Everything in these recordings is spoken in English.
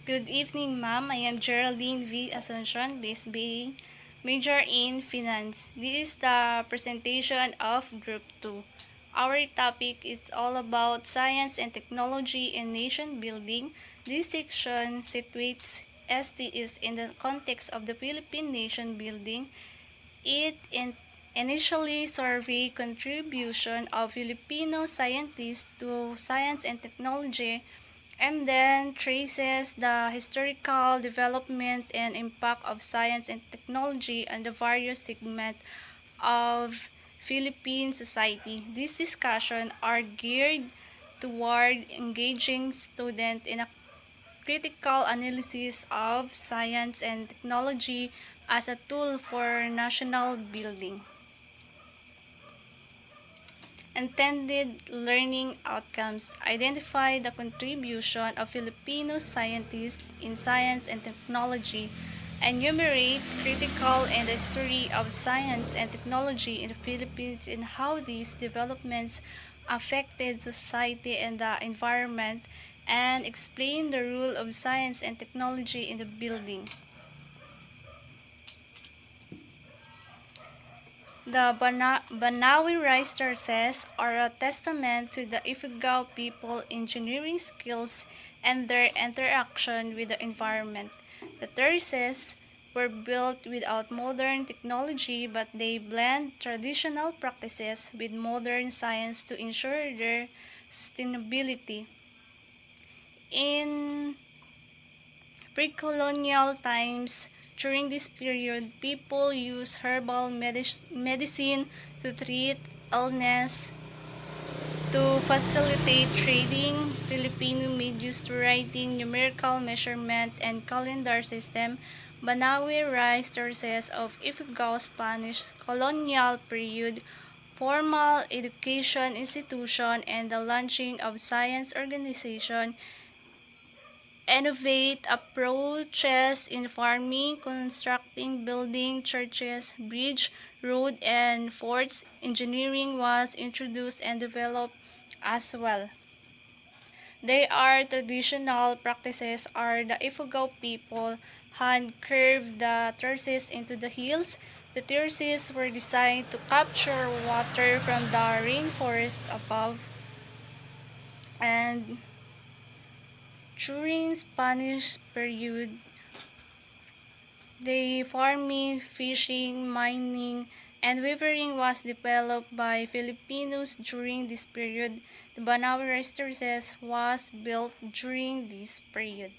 Good evening, ma'am. I am Geraldine V. Asuncion, Base B, major in Finance. This is the presentation of Group 2. Our topic is all about science and technology in nation building. This section situates STs in the context of the Philippine nation building. It initially surveyed contribution of Filipino scientists to science and technology and then traces the historical development and impact of science and technology on the various segments of Philippine society. These discussions are geared toward engaging students in a critical analysis of science and technology as a tool for national building. Intended learning outcomes. Identify the contribution of Filipino scientists in science and technology. Enumerate critical and the history of science and technology in the Philippines and how these developments affected society and the environment, and explain the role of science and technology in the building. The Banawi rice terraces are a testament to the Ifugao people engineering skills and their interaction with the environment. The terraces were built without modern technology, but they blend traditional practices with modern science to ensure their sustainability. In pre-colonial times, during this period, people used herbal medicine to treat illness, to facilitate trading. Filipino made use to writing, numerical measurement, and calendar system. Banawi rice sources of Ifugao Spanish colonial period, formal education institution, and the launching of science organization. Innovate approaches in farming, constructing, building churches, bridge, road, and forts. Engineering was introduced and developed as well. They are traditional practices are the Ifugao people hand carved the terraces into the hills. The terraces were designed to capture water from the rainforest above, and during Spanish period, the farming, fishing, mining, and weaving was developed by Filipinos during this period. The Banawe Resources was built during this period.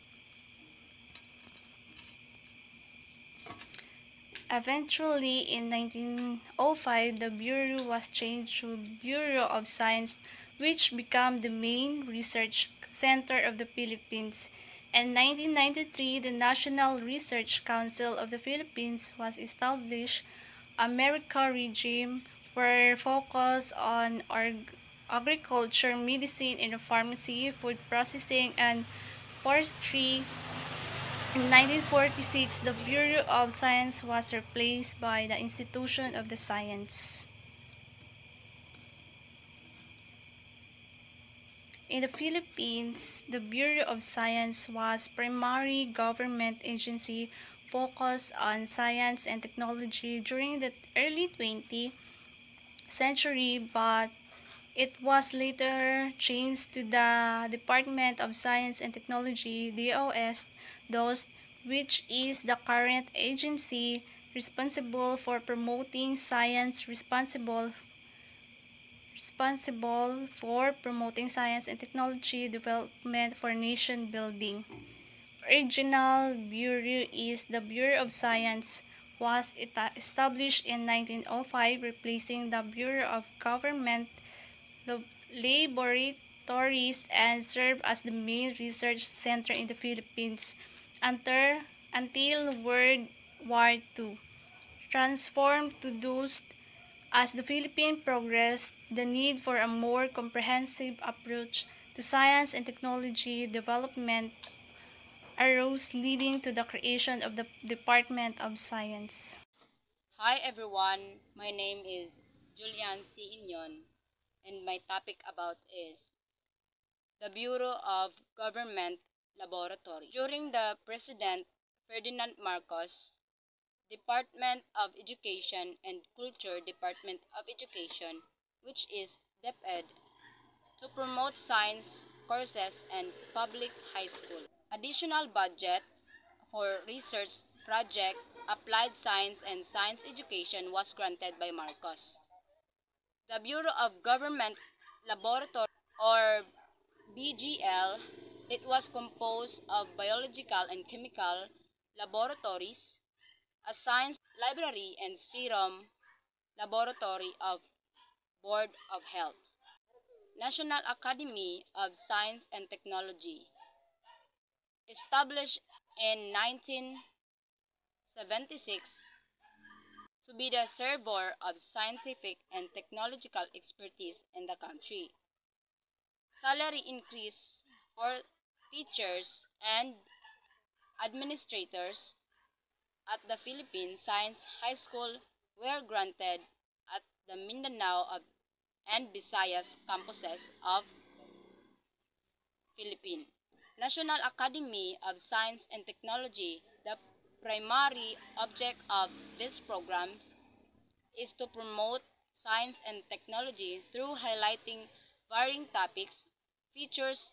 Eventually, in 1905, the bureau was changed to Bureau of Science, which became the main research center of the Philippines. In 1993, the National Research Council of the Philippines was established. America regime were focused on agriculture, medicine and pharmacy, food processing, and forestry. In 1946, the Bureau of Science was replaced by the Institution of the Science. In the Philippines, the Bureau of Science was primary government agency focused on science and technology during the early 20th century, but it was later changed to the Department of Science and Technology, DOS, which is the current agency responsible for promoting science, responsible for promoting science and technology development for nation building. Original bureau is the Bureau of Science, was established in 1905, replacing the Bureau of Government Laboratories, and served as the main research center in the Philippines until World War II. Transformed to those as the Philippines progressed, the need for a more comprehensive approach to science and technology development arose, leading to the creation of the Department of Science. Hi everyone, my name is Julian C. Inyon and my topic about is the Bureau of Government Laboratory. During the President Ferdinand Marcos, Department of Education and Culture Department of Education, which is DepEd, to promote science courses and public high school. Additional budget for research project, applied science and science education was granted by Marcos. The Bureau of Government Laboratory or BGL, it was composed of biological and chemical laboratories, a science library and serum laboratory of Board of Health. National Academy of Science and Technology, established in 1976 to be the server of scientific and technological expertise in the country. Salary increase for teachers and administrators at the Philippine Science High School were granted at the Mindanao and Visayas campuses of Philippines. National Academy of Science and Technology, the primary object of this program is to promote science and technology through highlighting varying topics, features,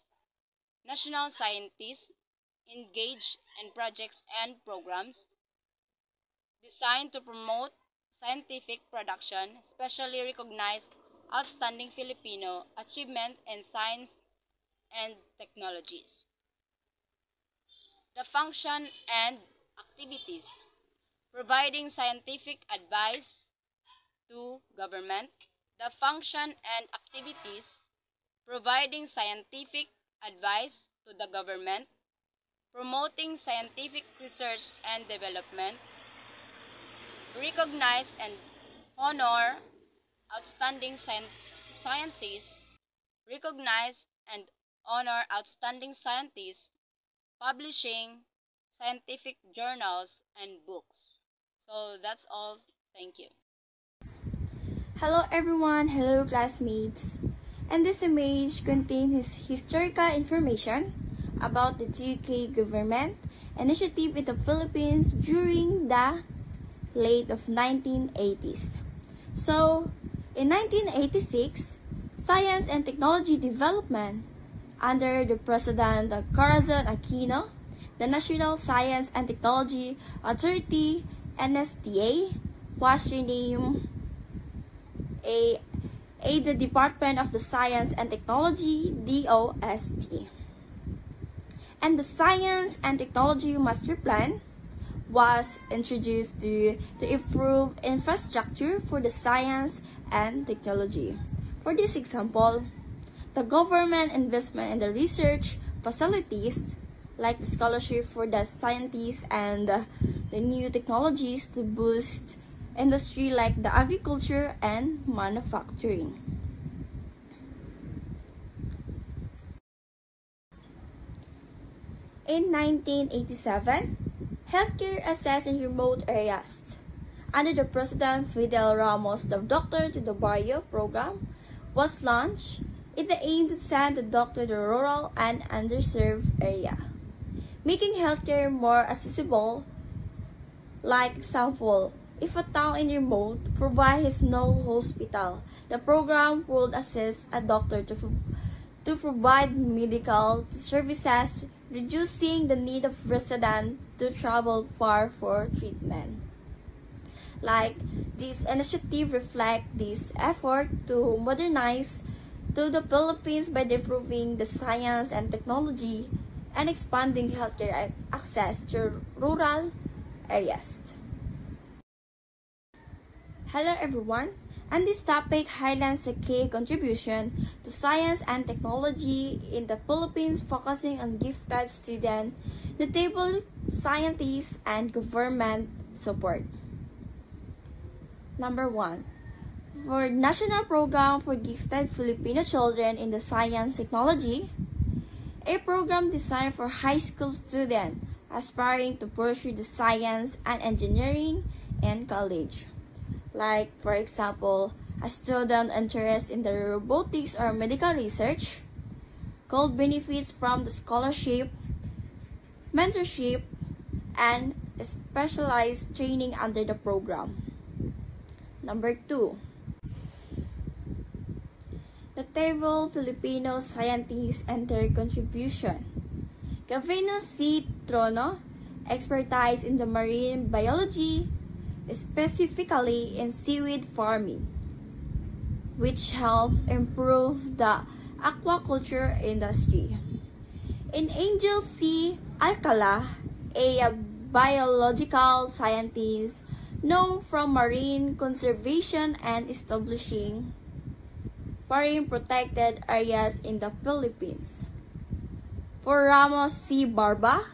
national scientists engaged in projects and programs designed to promote scientific production, specially recognized outstanding Filipino achievement in science and technologies. The function and activities: providing scientific advice to government. The function and activities: providing scientific advice to the government, promoting scientific research and development, recognize and honor outstanding scientists, recognize and honor outstanding scientists, publishing scientific journals and books. So that's all. Thank you. Hello everyone, hello classmates. And this image contains historical information about the 2K government initiative in the Philippines during the late of 1980s. So, in 1986, science and technology development under the President Corazon Aquino, the National Science and Technology Authority (NSTA) was renamed the Department of the Science and Technology (DOST). And the Science and Technology Master Plan was introduced to improve infrastructure for the science and technology. For this example, the government investment in the research facilities like the scholarship for the scientists and the new technologies to boost industry like the agriculture and manufacturing. In 1987, healthcare access in remote areas under the President Fidel Ramos, the Doctor to the Barrio program was launched in the aim to send the doctor to rural and underserved area, making healthcare more accessible. Like example, if a town in remote provides no hospital, the program would assist a doctor to provide medical services, reducing the need of residents to travel far for treatment. Like this initiative reflects this effort to modernize to the Philippines by improving the science and technology and expanding healthcare access to rural areas. Hello everyone, and this topic highlights the key contribution to science and technology in the Philippines, focusing on gifted students, notable scientists, and government support. Number 1. For National Program for Gifted Filipino Children in the Science Technology, a program designed for high school students aspiring to pursue the science and engineering in college. Like, for example, a student interested in the robotics or medical research could benefit from the scholarship mentorship, and specialized training under the program. Number 2. Notable Filipino scientists and their contribution. Gavino C. Trono, expertise in the marine biology, specifically in seaweed farming, which helped improve the aquaculture industry. And Angel C. Alcala, a biological scientist known from marine conservation and establishing marine protected areas in the Philippines. For Ramos C. Barba,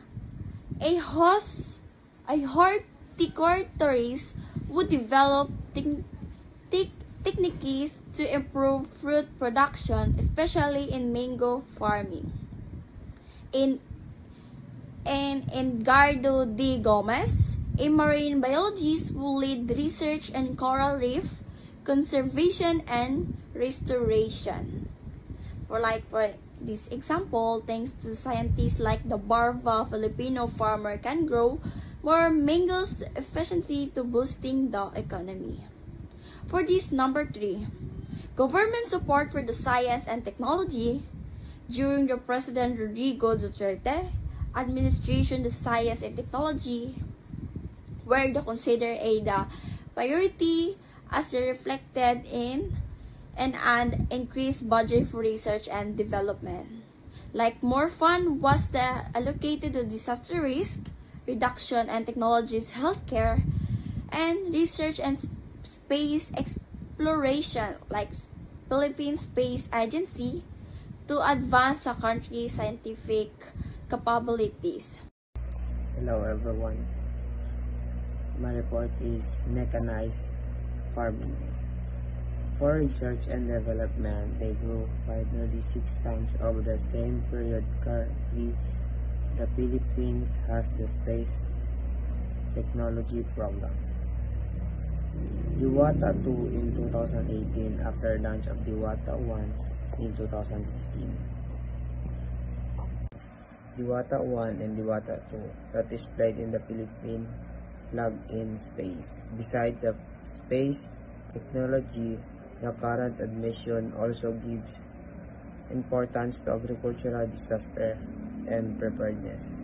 a horticulturist who developed techniques to improve fruit production, especially in mango farming. In Edgardo D. Gomez, a marine biologist who led research in coral reef conservation and restoration. For this example, thanks to scientists like the Barba, Filipino farmer can grow more mangoes efficiently to boosting the economy. For this, number 3, government support for the science and technology. During the President Rodrigo Duterte administration, the science and technology were considered the priority as reflected in an increased budget for research and development. Like more fund was allocated to disaster risk reduction and technologies, healthcare, and research and space exploration, like Philippine Space Agency, to advance the country's scientific capabilities. Hello everyone. My report is mechanized farming. For research and development, they grew by nearly 6 times over the same period. Currently, the Philippines has the Space Technology Program. Diwata 2 in 2018 after launch of Diwata 1 in 2016. Diwata 1 and Diwata 2 that is played in the Philippine flag in space. Besides the space technology, the current admission also gives importance to agricultural disaster and preparedness.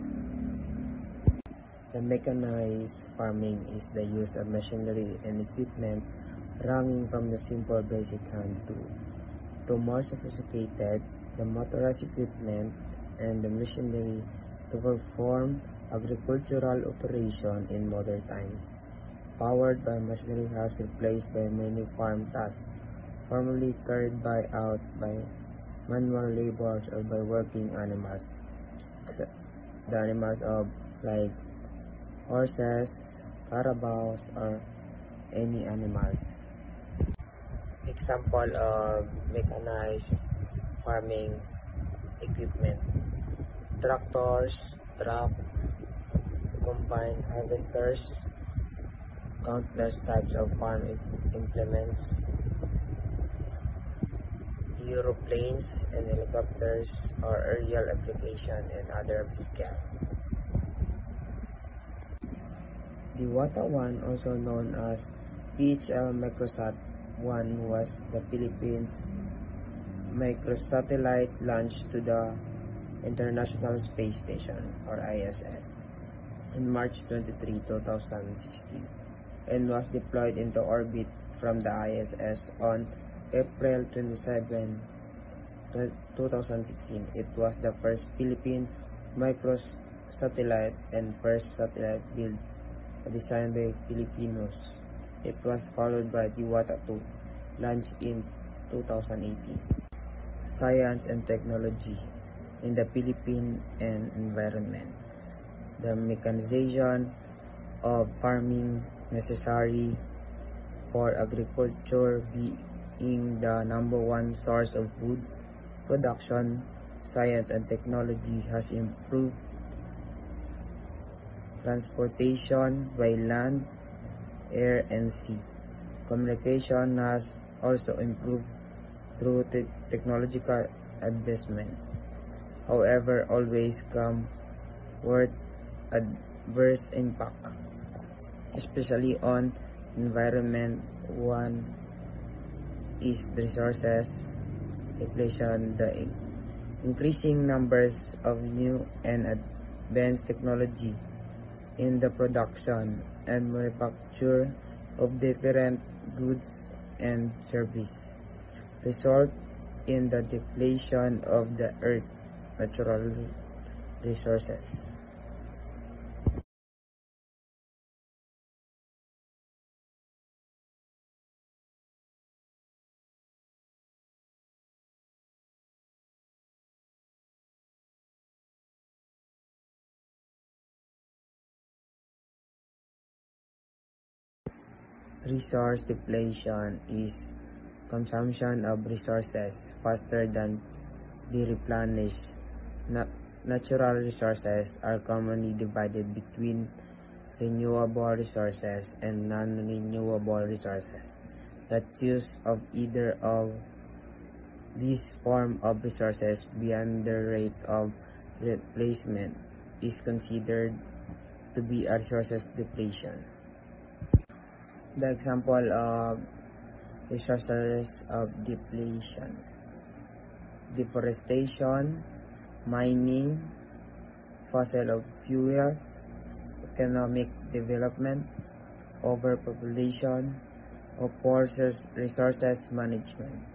The mechanized farming is the use of machinery and equipment ranging from the simple basic hand tool to more sophisticated, the motorized equipment and the machinery to perform agricultural operation in modern times. Powered by machinery has replaced by many farm tasks formerly carried out by manual laborers or by working animals. The animals of like horses, carabaos, or any animals. Example of mechanized farming equipment: tractors, truck, combine harvesters, countless types of farm implements, aeroplanes and helicopters or aerial application and other vehicles. Diwata 1, also known as PHL Microsat 1, was the Philippine microsatellite launched to the International Space Station or ISS in March 23, 2016 and was deployed into orbit from the ISS on April 27, 2016. It was the first Philippine microsatellite and first satellite built designed by Filipinos. It was followed by Diwata 2, launched in 2018. Science and technology in the Philippine and environment. The mechanization of farming necessary for agriculture being the #1 source of food production. Science and technology has improved transportation by land, air, and sea. Communication has also improved through technological advancement. However, always come worth adverse impact, especially on environment. One is resources depletion. The increasing numbers of new and advanced technology in the production and manufacture of different goods and service result in the depletion of the earth natural resources. Resource depletion is consumption of resources faster than they replenish. Natural resources are commonly divided between renewable resources and non-renewable resources. The use of either of these form of resources beyond the rate of replacement is considered to be a resources depletion. The example of resources of depletion: deforestation, mining, fossil fuels, economic development, overpopulation, or poor resources management.